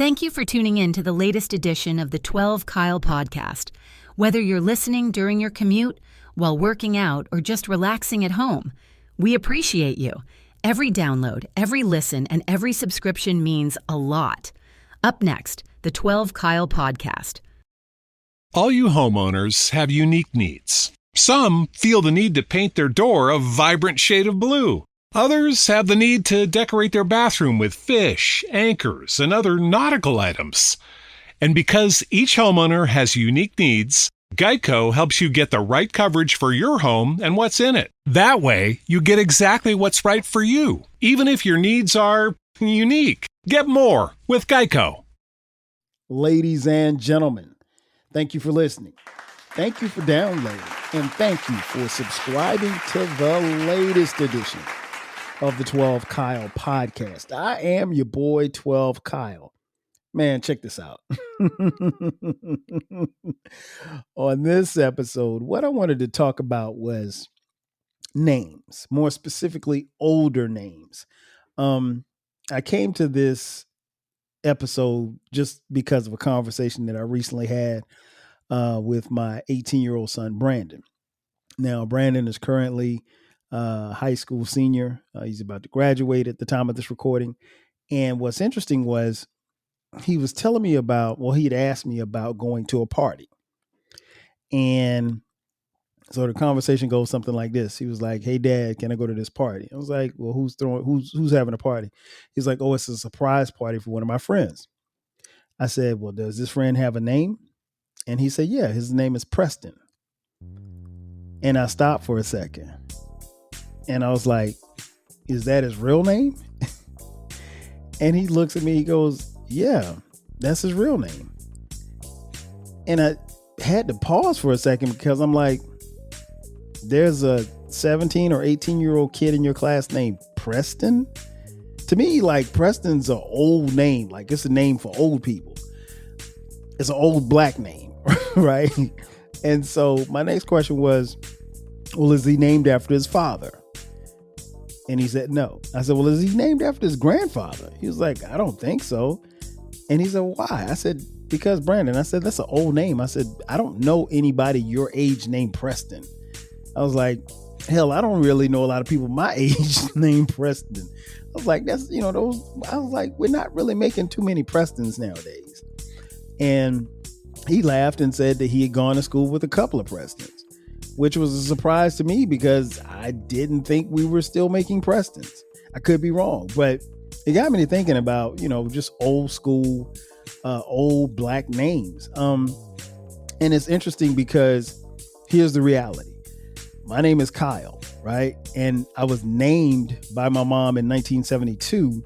Thank you for tuning in to the latest edition of the 12 Kyle podcast. Whether you're listening during your commute, while working out, or just relaxing at home, we appreciate you. Every download, every listen, and every subscription means a lot. Up next, the 12 Kyle podcast. All you homeowners have unique needs. Some feel the need to paint their door a vibrant shade of blue. Others have the need to decorate their bathroom with fish, anchors, and other nautical items. And because each homeowner has unique needs, Geico helps you get the right coverage for your home and what's in it. That way, you get exactly what's right for you, even if your needs are unique. Get more with Geico. Ladies and gentlemen, thank you for listening. Thank you for downloading. And thank you for subscribing to the latest edition of the 12 Kyle podcast. I am your boy, 12 Kyle. Man, check this out. On this episode, what I wanted to talk about was names, more specifically older names. I came to this episode just because of a conversation that I recently had with my 18-year-old son, Brandon. Now, Brandon is currently high school senior. He's about to graduate at the time of this recording. And what's interesting was he was telling me he had asked me about going to a party. And so the conversation goes something like this. He was like, "Hey, Dad, can I go to this party?" I was like, "Well, who's having a party?" He's like, "Oh, it's a surprise party for one of my friends." I said, "Well, does this friend have a name?" And he said, "Yeah, his name is Preston." And I stopped for a second. And I was like, "Is that his real name?" And he looks at me, he goes, "Yeah, that's his real name." And I had to pause for a second because I'm like, there's a 17 or 18-year-old kid in your class named Preston? To me, like, Preston's an old name. Like, it's a name for old people. It's an old black name, right? And so my next question was, well, is he named after his father? And he said, no. I said, well, is he named after his grandfather? He was like, I don't think so. And he said, why? I said, because Brandon. I said, that's an old name. I said, I don't know anybody your age named Preston. I was like, hell, I don't really know a lot of people my age named Preston. I was like, I was like, we're not really making too many Prestons nowadays. And he laughed and said that he had gone to school with a couple of Prestons, which was a surprise to me because I didn't think we were still making Prestons. I could be wrong, but it got me to thinking about, just old school, old black names. And it's interesting because here's the reality. My name is Kyle, right? And I was named by my mom in 1972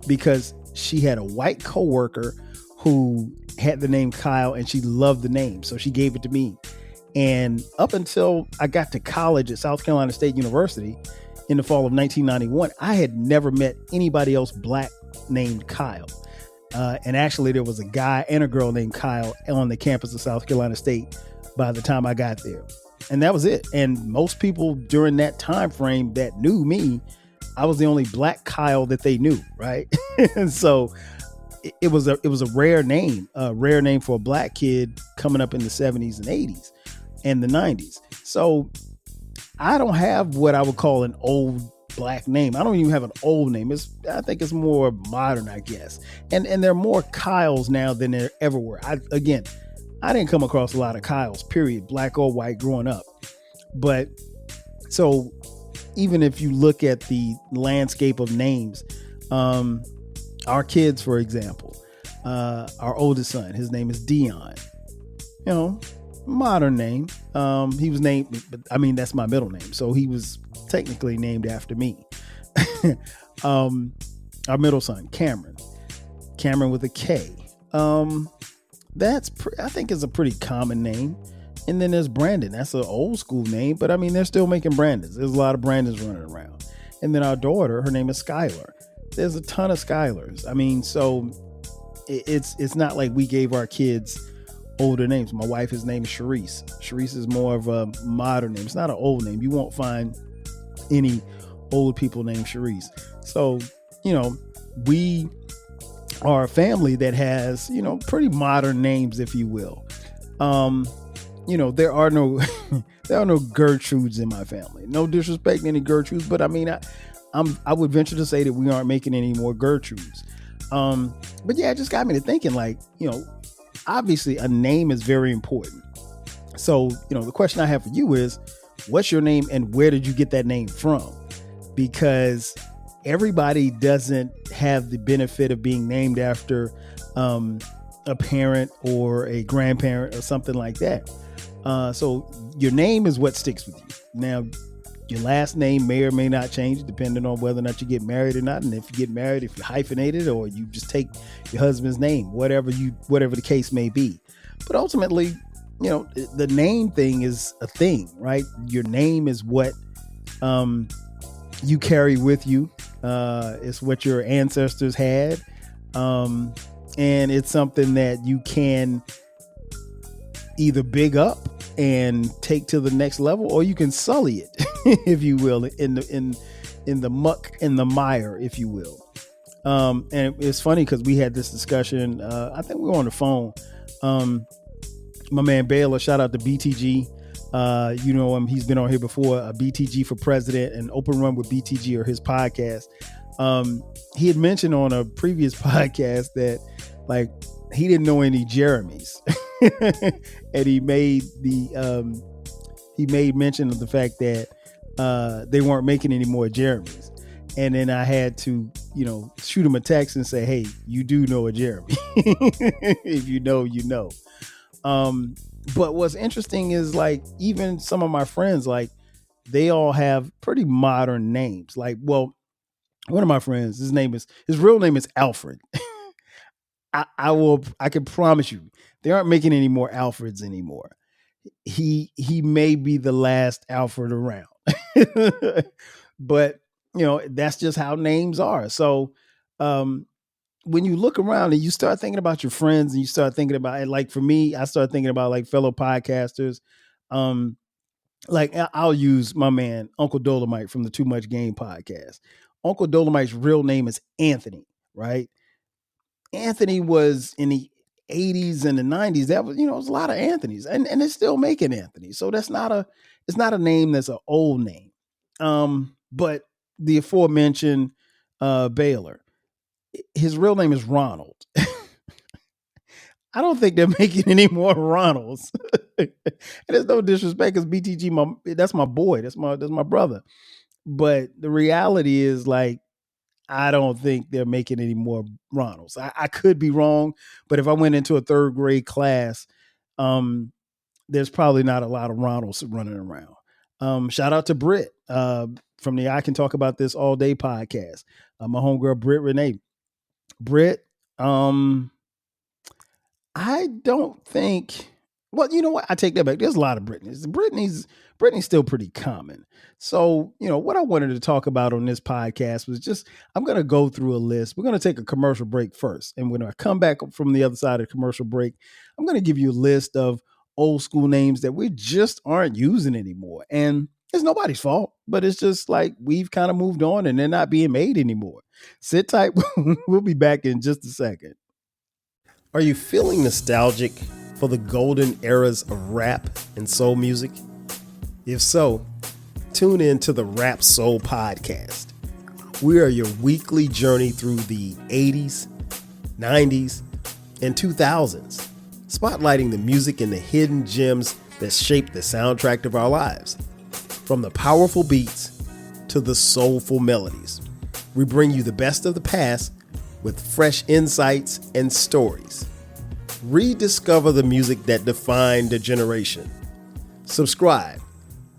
because she had a white coworker who had the name Kyle and she loved the name. So she gave it to me. And up until I got to college at South Carolina State University in the fall of 1991, I had never met anybody else black named Kyle. And actually, there was a guy and a girl named Kyle on the campus of South Carolina State by the time I got there. And that was it. And most people during that time frame that knew me, I was the only black Kyle that they knew, right? And so it was a rare name for a black kid coming up in the 70s and 80s and the 90s. So I don't have what I would call an old black name. I don't even have an old name. I think it's more modern, I guess. And there are more Kyles now than there ever were. I didn't come across a lot of Kyles, period, black or white, growing up. But so even if you look at the landscape of names, our kids, for example, our oldest son, his name is Dion, modern name. He was named, that's my middle name. So he was technically named after me. Our middle son, Cameron with a K. I think is a pretty common name. And then there's Brandon. That's an old school name, but they're still making Brandons. There's a lot of Brandons running around. And then our daughter, her name is Skylar. There's a ton of Skylars. So it's not like we gave our kids older names. My wife, his name is Sharice. Sharice is more of a modern name. It's not an old name. You won't find any old people named Sharice. So, we are a family that has, pretty modern names, if you will. There are no there are no Gertrudes in my family. No disrespect to any Gertrudes, but I mean, I would venture to say that we aren't making any more Gertrudes. But yeah, it just got me to thinking, like, obviously a name is very important. So, the question I have for you is, what's your name and where did you get that name from? Because everybody doesn't have the benefit of being named after a parent or a grandparent or something like that. So your name is what sticks with you. Now, your last name may or may not change depending on whether or not you get married or not. And if you get married, if you hyphenate it or you just take your husband's name, whatever the case may be. But ultimately, the name thing is a thing, right? Your name is what you carry with you. It's what your ancestors had. And it's something that you can either big up and take to the next level, or you can sully it, if you will, in the muck and the mire, if you will. And it's funny because we had this discussion. I think we were on the phone. My man Baylor, shout out to BTG. You know him. He's been on here before. BTG for President and Open Run with BTG or his podcast. He had mentioned on a previous podcast that, like, he didn't know any Jeremys. And he made mention of the fact that they weren't making any more Jeremys. And then I had to, shoot him a text and say, hey, you do know a Jeremy. If you know, you know. But what's interesting is, like, even some of my friends, like, they all have pretty modern names. Like, well, one of my friends, his real name is Alfred. I can promise you, they aren't making any more Alfreds anymore. He may be the last Alfred around. But, that's just how names are. So, when you look around and you start thinking about your friends and you start thinking about it, like for me, I start thinking about, like, fellow podcasters. Like, I'll use my man, Uncle Dolomite from the Too Much Game podcast. Uncle Dolomite's real name is Anthony, right? Anthony was in the 80s and the 90s. That was, it was a lot of Anthonys, and they're still making Anthony's. So it's not a name that's an old name. But the aforementioned Baylor, his real name is Ronald. I don't think they're making any more Ronalds. And there's no disrespect, because BTG, that's my boy. That's my brother. But the reality is, like, I don't think they're making any more Ronalds. I could be wrong, but if I went into a third grade class, there's probably not a lot of Ronalds running around. Shout out to Britt from the I Can Talk About This All Day podcast. My homegirl, Britt Renee. Britt, I don't think. Well, you know what? I take that back. There's a lot of Britneys. Britney's still pretty common. So, what I wanted to talk about on this podcast was just, I'm going to go through a list. We're going to take a commercial break first. And when I come back from the other side of the commercial break, I'm going to give you a list of old school names that we just aren't using anymore. And it's nobody's fault, but it's just like we've kind of moved on and they're not being made anymore. Sit tight. We'll be back in just a second. Are you feeling nostalgic for the golden eras of rap and soul music? If so, tune in to the Rap Soul Podcast. We are your weekly journey through the 80s, 90s, and 2000s, spotlighting the music and the hidden gems that shaped the soundtrack of our lives. From the powerful beats to the soulful melodies, we bring you the best of the past with fresh insights and stories. Rediscover the music that defined a generation. Subscribe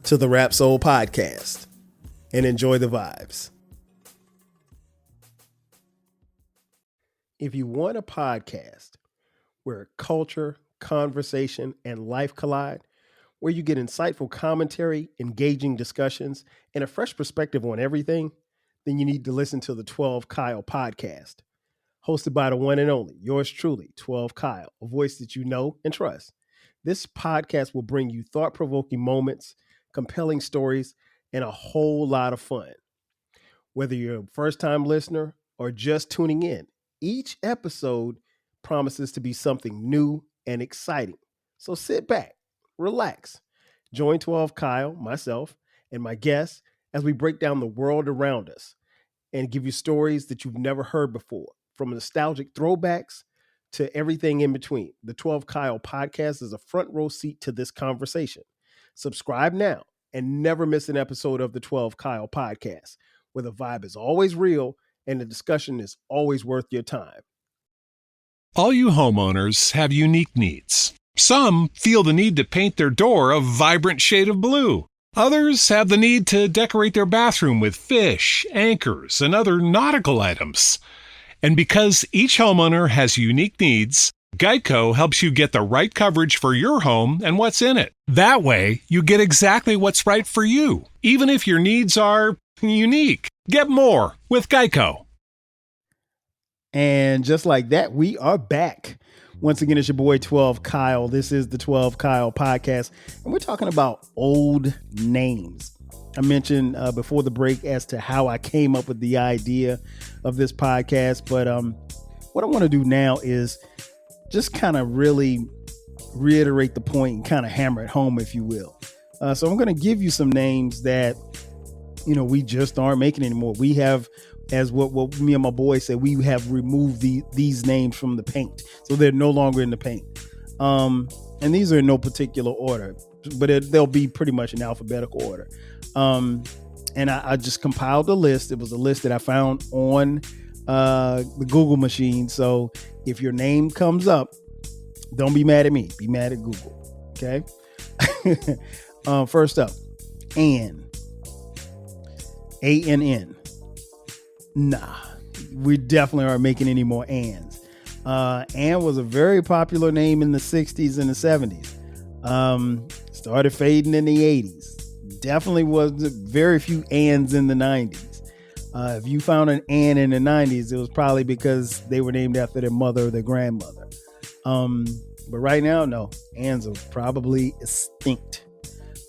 to the Rap Soul Podcast and enjoy the vibes. If you want a podcast where culture, conversation, and life collide, where you get insightful commentary, engaging discussions, and a fresh perspective on everything, then you need to listen to the 12 Kyle podcast. Hosted by the one and only, yours truly, 12 Kyle, a voice that you know and trust. This podcast will bring you thought-provoking moments, compelling stories, and a whole lot of fun. Whether you're a first-time listener or just tuning in, Each episode promises to be something new and exciting. So sit back, relax, join 12 Kyle, myself, and my guests as we break down the world around us and give you stories that you've never heard before, from nostalgic throwbacks to everything in between. The 12 Kyle podcast is a front row seat to this conversation. Subscribe now and never miss an episode of the 12 Kyle podcast, where the vibe is always real and the discussion is always worth your time. All you homeowners have unique needs. Some feel the need to paint their door a vibrant shade of blue. Others have the need to decorate their bathroom with fish, anchors, and other nautical items. And because each homeowner has unique needs, Geico helps you get the right coverage for your home and what's in it. That way, you get exactly what's right for you, even if your needs are unique. Get more with Geico. And just like that, we are back. Once again, it's your boy 12 Kyle. This is the 12 Kyle podcast, and we're talking about old names. I mentioned before the break as to how I came up with the idea of this podcast, but what I want to do now is just kind of really reiterate the point and kind of hammer it home, if you will. So I'm going to give you some names that, we just aren't making anymore. We have, as what me and my boy said, we have removed these names from the paint. So they're no longer in the paint. And these are in no particular order, but they'll be pretty much in alphabetical order. And I just compiled a list. It was a list that I found on the Google machine. So if your name comes up, don't be mad at me. Be mad at Google. Okay. First up, Ann. ANN. Nah, we definitely aren't making any more Anns. Ann was a very popular name in the 60s and the 70s. Started fading in the 80s. Definitely was very few Anns in the 90s. If you found an Ann in the 90s, it was probably because they were named after their mother or their grandmother. But right now, no. Anns are probably extinct.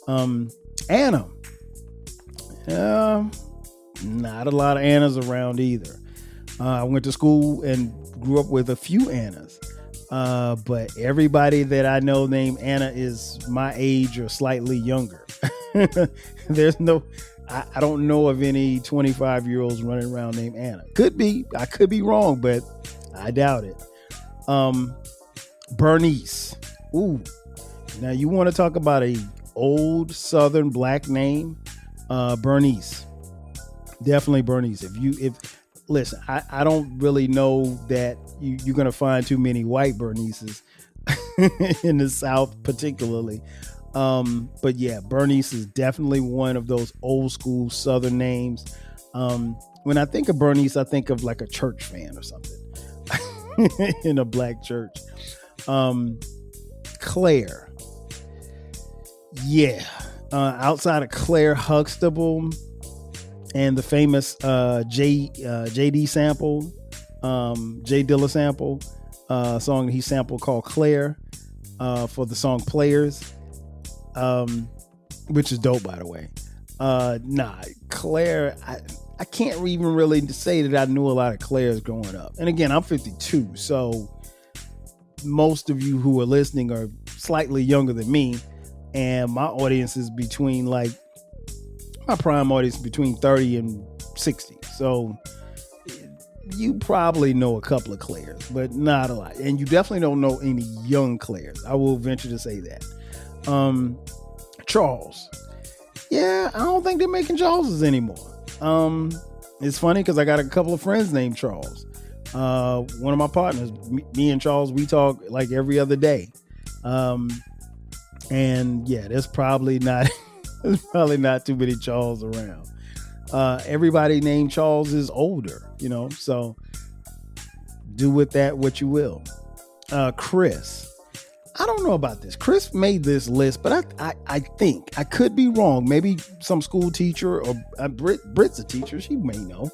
Anna. Not a lot of Annas around either. I went to school and grew up with a few Annas. But everybody that I know named Anna is my age or slightly younger. There's I don't know of any 25-year-olds running around named Anna. Could be. I could be wrong, but I doubt it. Bernice. Ooh. Now you want to talk about a old Southern black name? Bernice. Definitely Bernice. Listen, I don't really know that you're going to find too many white Bernices in the South particularly. But yeah, Bernice is definitely one of those old school Southern names. When I think of Bernice, I think of like a church fan or something in a black church. Claire. Yeah. Outside of Claire Huxtable and the famous J.D. sample, J Dilla sample, song that he sampled called Claire for the song Players, which is dope, by the way. Claire, I can't even really say that I knew a lot of Claires growing up. And again, I'm 52, so most of you who are listening are slightly younger than me, and my audience is between my prime audience between 30 and 60. So you probably know a couple of Claires, but not a lot. And you definitely don't know any young Claires. I will venture to say that. Charles. Yeah, I don't think they're making Charleses anymore. It's funny because I got a couple of friends named Charles. One of my partners, me and Charles, we talk like every other day. And yeah, there's probably not too many Charles around. Everybody named Charles is older, so do with that what you will. Chris. I don't know about this. Chris made this list, but I think I could be wrong. Maybe some school teacher or Brit's a teacher. She may know.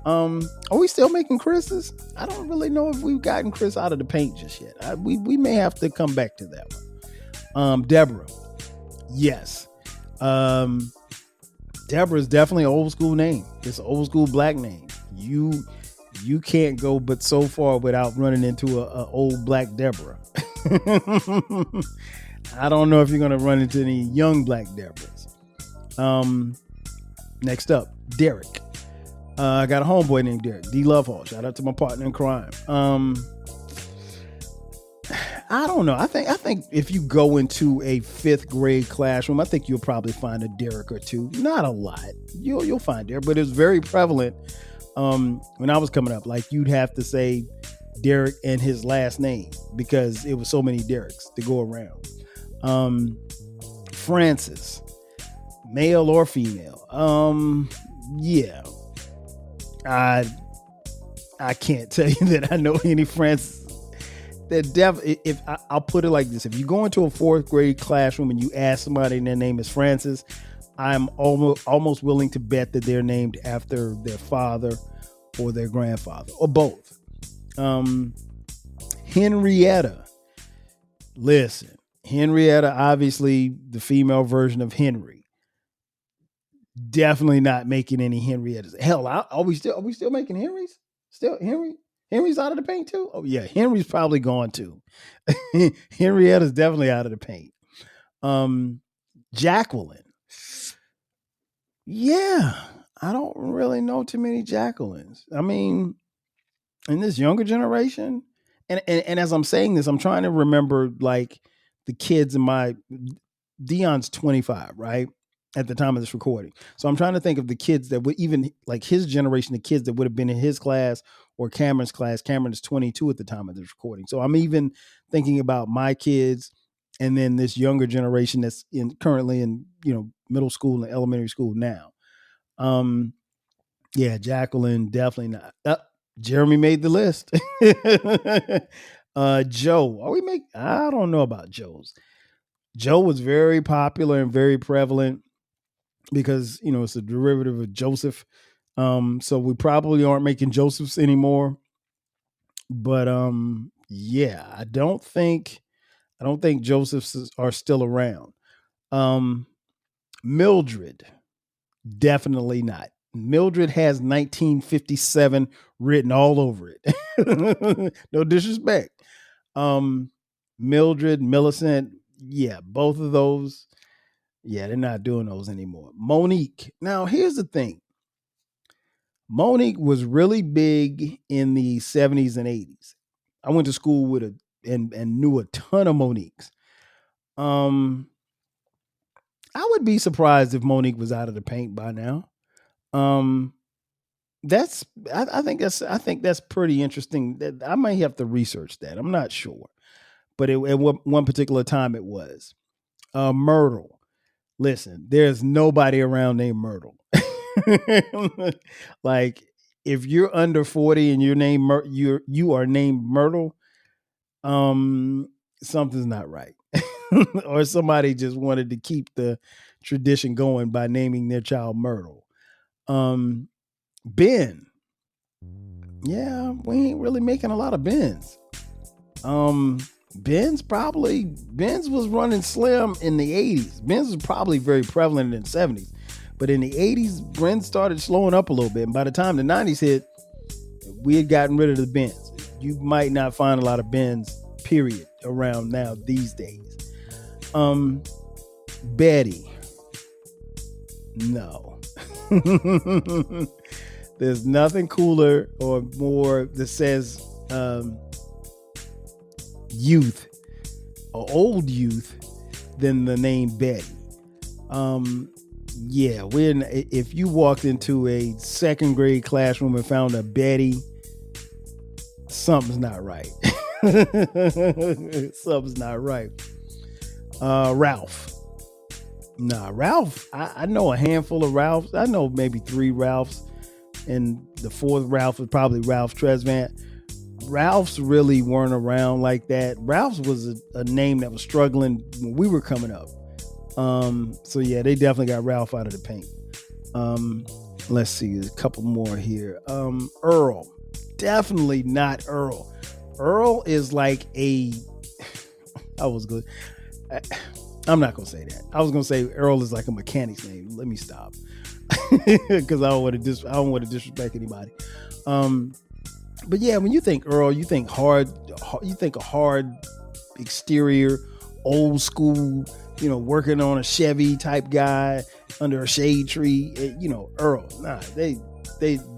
Are we still making Chris's? I don't really know if we've gotten Chris out of the paint just yet. We may have to come back to that one. Deborah. Yes. Deborah is definitely an old school name. It's an old school black name. You you can't go but so far without running into a old black Deborah. I don't know if you're going to run into any young black Deborahs. Next up, Derek. I got a homeboy named Derek, D. Love Hall. Shout out to my partner in crime. I don't know. I think if you go into a 5th grade classroom, I think you'll probably find a Derek or two. Not a lot. You'll find Derek, but it's very prevalent. When I was coming up, like you'd have to say Derek and his last name because it was so many Dereks to go around. Francis, male or female. Yeah. I can't tell you that I know any Francis. I'll put it like this: if you go into a 4th grade classroom and you ask somebody and their name is Francis, I'm almost willing to bet that they're named after their father or their grandfather or both. Henrietta. Listen, Henrietta, obviously the female version of Henry. Definitely not making any Henriettas. Hell, are we still making Henrys? Still Henry's out of the paint too? Oh yeah, Henry's probably gone too. Henrietta's definitely out of the paint. Jacqueline. Yeah, I don't really know too many Jacquelines. I mean, in this younger generation, and as I'm saying this, I'm trying to remember like the kids in my Dion's 25, right? At the time of this recording. So I'm trying to think of the kids that would even like his generation, the kids that would have been in his class or Cameron's class. Cameron is 22 at the time of this recording. So I'm even thinking about my kids and then this younger generation that's currently in, middle school and elementary school now. Yeah, Jacqueline, definitely not. Jeremy made the list. Joe, I don't know about Joe's. Joe was very popular and very prevalent because, it's a derivative of Joseph. So we probably aren't making Josephs anymore. But yeah, I don't think Josephs are still around. Mildred, definitely not. Mildred has 1957 written all over it. No disrespect. Mildred, Millicent, yeah, both of those. Yeah, they're not doing those anymore. Monique. Now, here's the thing. Monique was really big in the 70s and 80s. I went to school with and knew a ton of Moniques. I would be surprised if Monique was out of the paint by now. I think that's pretty interesting. I might have to research that. I'm not sure, but at one particular time it was. Myrtle. Listen, there's nobody around named Myrtle. Like if you're under 40 and your name you are named Myrtle, something's not right. Or somebody just wanted to keep the tradition going by naming their child Myrtle. Ben. Yeah, we ain't really making a lot of Bens. Ben's was running slim in the 80s. Ben's was probably very prevalent in the 70s. But in the 80s, Ben's started slowing up a little bit. And by the time the 90s hit, we had gotten rid of the Ben's. You might not find a lot of Ben's, period, around now these days. Betty. No. There's nothing cooler or more that says youth or old youth than the name Betty. Yeah, if you walked into a 2nd grade classroom and found a Betty, something's not right. Something's not right. Ralph. Nah, Ralph. I know a handful of Ralphs. I know maybe 3 Ralphs, and the 4th Ralph was probably Ralph Tresvant. Ralphs really weren't around like that. Ralphs was a name that was struggling when we were coming up. So yeah, they definitely got Ralph out of the paint. Let's see, a couple more here. Earl, definitely not Earl. Earl is like I'm not gonna say that. I was gonna say Earl is like a mechanic's name. Let me stop, because I don't want to disrespect anybody. But yeah, when you think Earl, you think a hard exterior, old school, working on a Chevy type guy under a shade tree. Earl. Nah,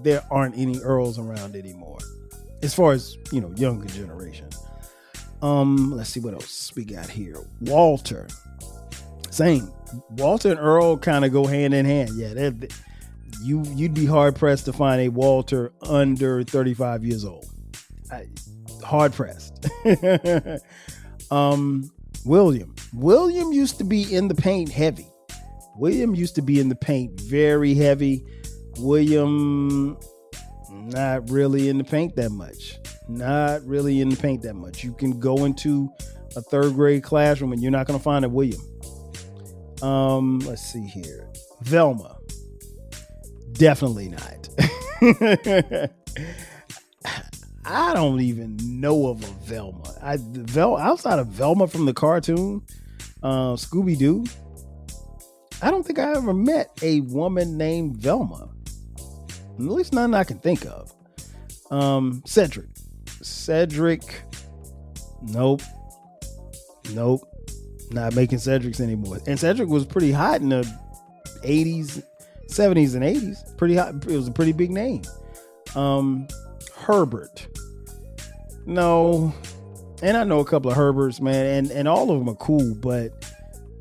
there aren't any Earls around anymore, as far as younger generation. Let's see what else we got here. Walter, same. Walter and Earl kind of go hand in hand. Yeah, you'd be hard pressed to find a Walter under 35 years old. Hard pressed. William used to be in the paint heavy. William used to be in the paint very heavy. William, not really in the paint that much. You can go into a third grade classroom and you're not going to find a William. Let's see here. Velma. Definitely not. I don't even know of a Velma. Outside of Velma from the cartoon, Scooby-Doo, I don't think I ever met a woman named Velma. At least none I can think of. Cedric. Nope. Not making Cedrics anymore. And Cedric was pretty hot in the 80s, 70s, and 80s. Pretty hot. It was a pretty big name. Herbert. No. And I know a couple of Herberts, man, and all of them are cool, but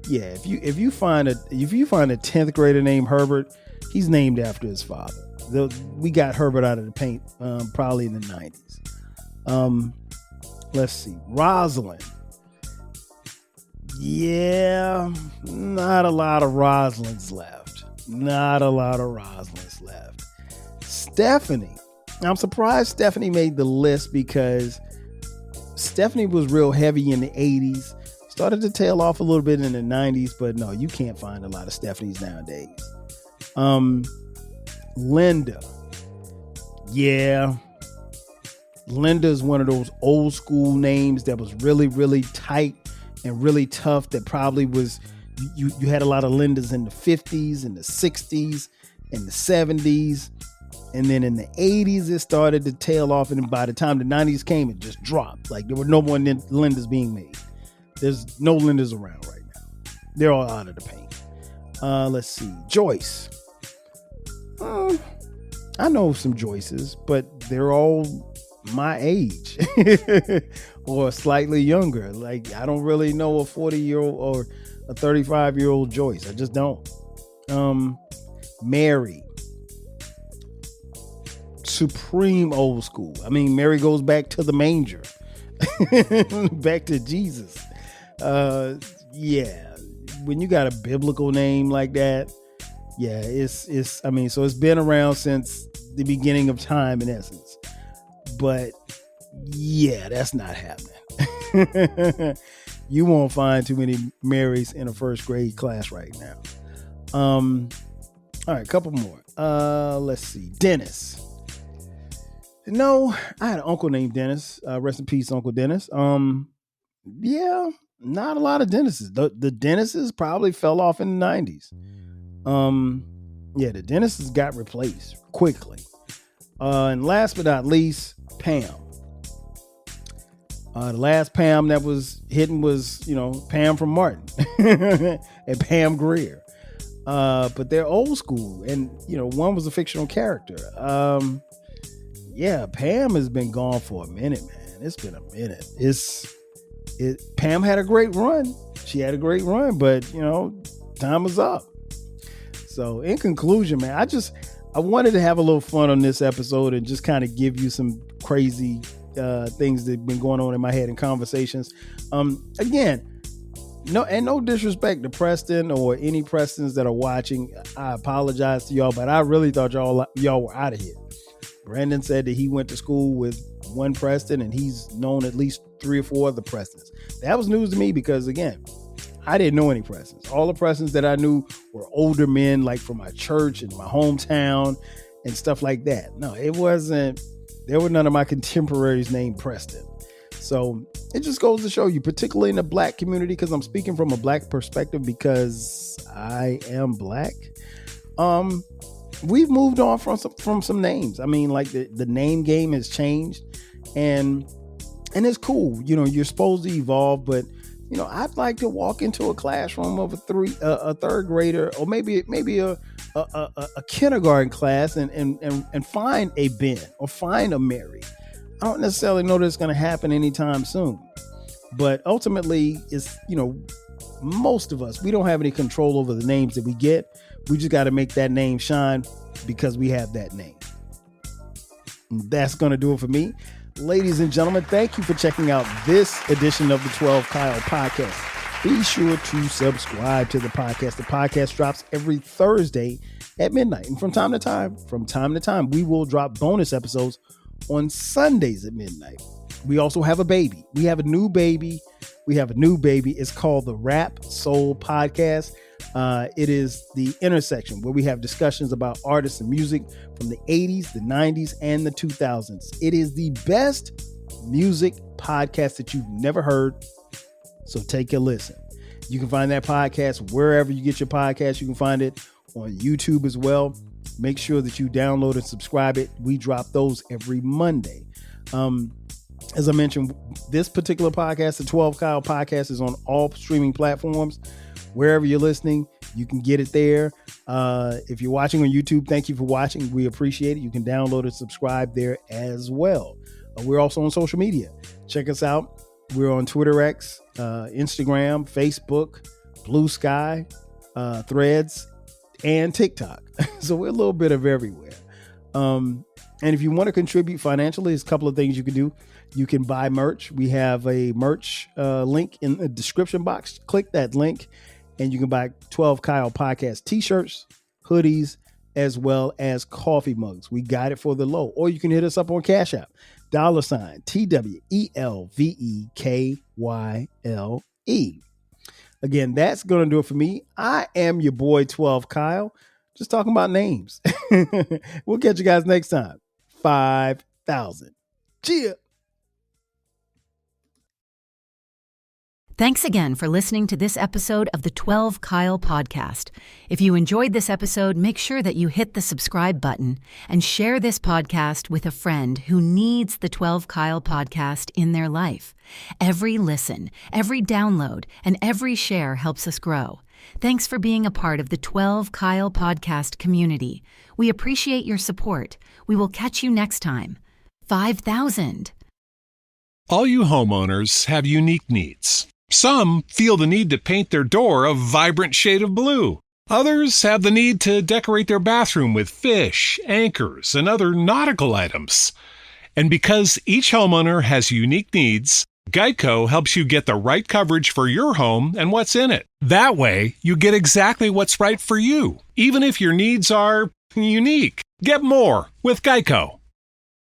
yeah, if you find a 10th grader named Herbert, he's named after his father. We got Herbert out of the paint probably in the 90s. Let's see. Rosalind. Yeah, not a lot of Rosalinds left. Stephanie. I'm surprised Stephanie made the list because Stephanie was real heavy in the 80s. Started to tail off a little bit in the 90s, but no, you can't find a lot of Stephanies nowadays. Linda. Yeah. Linda is one of those old school names that was really, really tight and really tough. That probably was, you had a lot of Lindas in the 50s and the 60s and the 70s. And then in the 80s, it started to tail off. And by the time the 90s came, it just dropped. Like there were no more Lindas being made. There's no Lindas around right now. They're all out of the paint. Let's see. Joyce. I know some Joyces, but they're all my age or slightly younger. Like I don't really know a 40-year-old or a 35-year-old Joyce. I just don't. Mary. Supreme old school. I mean, Mary goes back to the manger. Back to Jesus. Yeah. When you got a biblical name like that, yeah, so it's been around since the beginning of time in essence. But yeah, that's not happening. You won't find too many Marys in a first grade class right now. All right, a couple more. Let's see. Dennis. No, I had an uncle named Dennis. Rest in peace, Uncle Dennis. Yeah, not a lot of Dennises. The Dennises probably fell off in the 90s. Yeah, the Dennises got replaced quickly. And last but not least, Pam. The last Pam that was hidden was, Pam from Martin and Pam Grier. But they're old school, and one was a fictional character. Yeah, Pam has been gone for a minute, man. It's been a minute. Pam had a great run. She had a great run, but time was up. So in conclusion, man, I wanted to have a little fun on this episode and just kind of give you some crazy things that have been going on in my head in conversations. Again, no disrespect to Preston or any Prestons that are watching. I apologize to y'all, but I really thought y'all were out of here. Brandon said that he went to school with one Preston and he's known at least 3 or 4 other Prestons. That was news to me because, again, I didn't know any Prestons. All the Prestons that I knew were older men, like from my church and my hometown and stuff like that. No, it wasn't. There were none of my contemporaries named Preston. So it just goes to show you, particularly in the Black community, because I'm speaking from a Black perspective because I am Black. we've moved on from some names. I mean, like the name game has changed, and it's cool. You're supposed to evolve, but I'd like to walk into a classroom of a third grader, or maybe a kindergarten class, and find a Ben or find a Mary. I don't necessarily know that it's going to happen anytime soon, but ultimately, it's most of us, we don't have any control over the names that we get. We just got to make that name shine because we have that name. And that's going to do it for me. Ladies and gentlemen, thank you for checking out this edition of the 12 Kyle podcast. Be sure to subscribe to the podcast. The podcast drops every Thursday at midnight. And from time to time, we will drop bonus episodes on Sundays at midnight. We also have a baby. We have a new baby. It's called the Rap Soul Podcast. It is the intersection where we have discussions about artists and music from the 80s, the 90s, and the 2000s. It is the best music podcast that you've never heard. So take a listen. You can find that podcast wherever you get your podcast. You can find it on YouTube as well. Make sure that you download and subscribe it. We drop those every Monday. As I mentioned, this particular podcast, the 12 Kyle podcast, is on all streaming platforms. Wherever you're listening, you can get it there. If you're watching on YouTube, thank you for watching. We appreciate it. You can download and subscribe there as well. We're also on social media. Check us out. We're on Twitter X, Instagram, Facebook, Blue Sky, Threads, and TikTok. So we're a little bit of everywhere. And if you want to contribute financially, there's a couple of things you can do. You can buy merch. We have a merch link in the description box. Click that link and you can buy 12 Kyle podcast t-shirts, hoodies, as well as coffee mugs. We got it for the low. Or you can hit us up on Cash App, $TWELVEKYLE. Again, that's going to do it for me. I am your boy 12 Kyle, just talking about names. We'll catch you guys next time. 5,000. Cheers. Thanks again for listening to this episode of the 12 Kyle podcast. If you enjoyed this episode, make sure that you hit the subscribe button and share this podcast with a friend who needs the 12 Kyle podcast in their life. Every listen, every download, and every share helps us grow. Thanks for being a part of the 12 Kyle podcast community. We appreciate your support. We will catch you next time. 5,000. All you homeowners have unique needs. Some feel the need to paint their door a vibrant shade of blue. Others have the need to decorate their bathroom with fish, anchors, and other nautical items. And because each homeowner has unique needs, Geico helps you get the right coverage for your home and what's in it. That way, you get exactly what's right for you, even if your needs are unique. Get more with Geico.